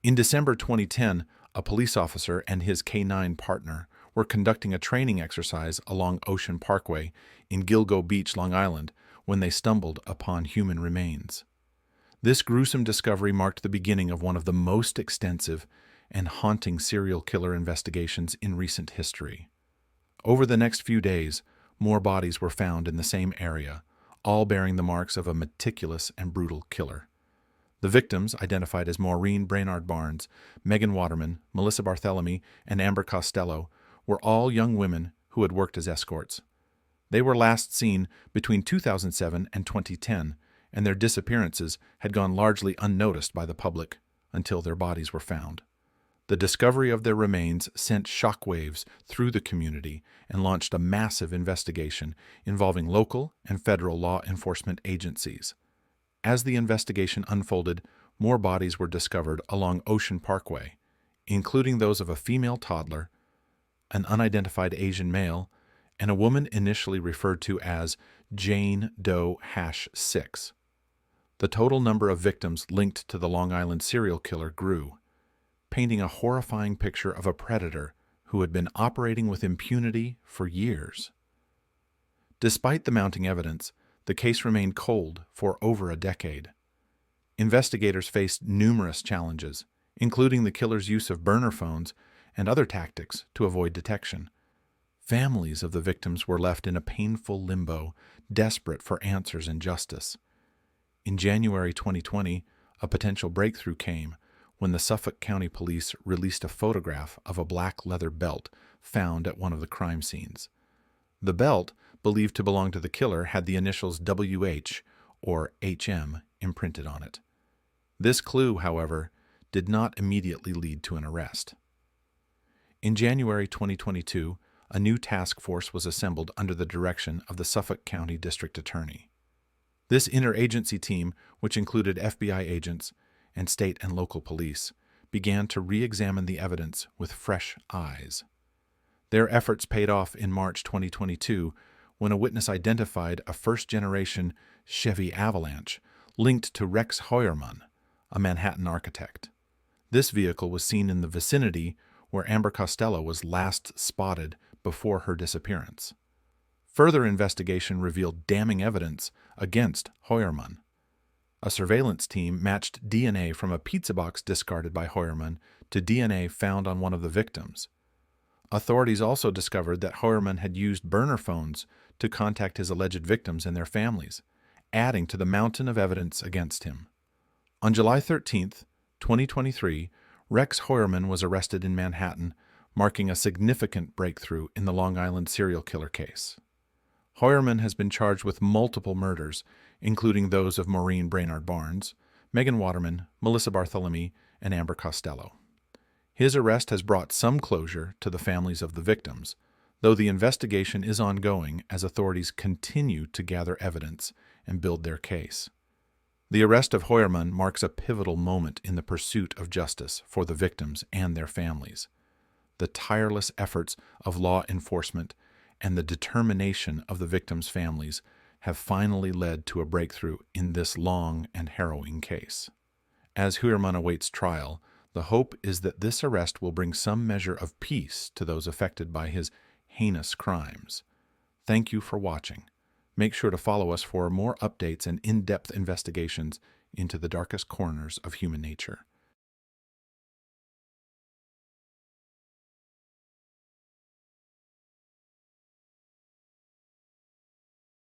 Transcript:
In December 2010, a police officer and his K-9 partner were conducting a training exercise along Ocean Parkway in Gilgo Beach, Long Island, when they stumbled upon human remains. This gruesome discovery marked the beginning of one of the most extensive and haunting serial killer investigations in recent history. Over the next few days, more bodies were found in the same area, all bearing the marks of a meticulous and brutal killer. The victims, identified as Maureen Brainard Barnes, Megan Waterman, Melissa Barthelemy, and Amber Costello, were all young women who had worked as escorts. They were last seen between 2007 and 2010, and their disappearances had gone largely unnoticed by the public until their bodies were found. The discovery of their remains sent shockwaves through the community and launched a massive investigation involving local and federal law enforcement agencies. As the investigation unfolded, more bodies were discovered along Ocean Parkway, including those of a female toddler, an unidentified Asian male, and a woman initially referred to as Jane Doe #6. The total number of victims linked to the Long Island serial killer grew, painting a horrifying picture of a predator who had been operating with impunity for years. Despite the mounting evidence, the case remained cold for over a decade. Investigators faced numerous challenges, including the killer's use of burner phones and other tactics to avoid detection. Families of the victims were left in a painful limbo, desperate for answers and justice. In January 2020, a potential breakthrough came when the Suffolk County Police released a photograph of a black leather belt found at one of the crime scenes. The belt, believed to belong to the killer, had the initials WH or HM imprinted on it. This clue, however, did not immediately lead to an arrest. In January 2022, a new task force was assembled under the direction of the Suffolk County District Attorney. This interagency team, which included FBI agents and state and local police, began to re-examine the evidence with fresh eyes. Their efforts paid off in March 2022 when a witness identified a first-generation Chevy Avalanche linked to Rex Heuermann, a Manhattan architect. This vehicle was seen in the vicinity where Amber Costello was last spotted before her disappearance. Further investigation revealed damning evidence against Heuermann. A surveillance team matched DNA from a pizza box discarded by Heuermann to DNA found on one of the victims. Authorities also discovered that Heuermann had used burner phones to contact his alleged victims and their families, adding to the mountain of evidence against him. On July 13, 2023, Rex Heuermann was arrested in Manhattan, marking a significant breakthrough in the Long Island serial killer case. Heuermann has been charged with multiple murders, including those of Maureen Brainard Barnes, Megan Waterman, Melissa Barthelemy, and Amber Costello. His arrest has brought some closure to the families of the victims, though the investigation is ongoing as authorities continue to gather evidence and build their case. The arrest of Heuermann marks a pivotal moment in the pursuit of justice for the victims and their families. The tireless efforts of law enforcement and the determination of the victims' families have finally led to a breakthrough in this long and harrowing case. As Heuermann awaits trial, the hope is that this arrest will bring some measure of peace to those affected by his heinous crimes. Thank you for watching. Make sure to follow us for more updates and in-depth investigations into the darkest corners of human nature.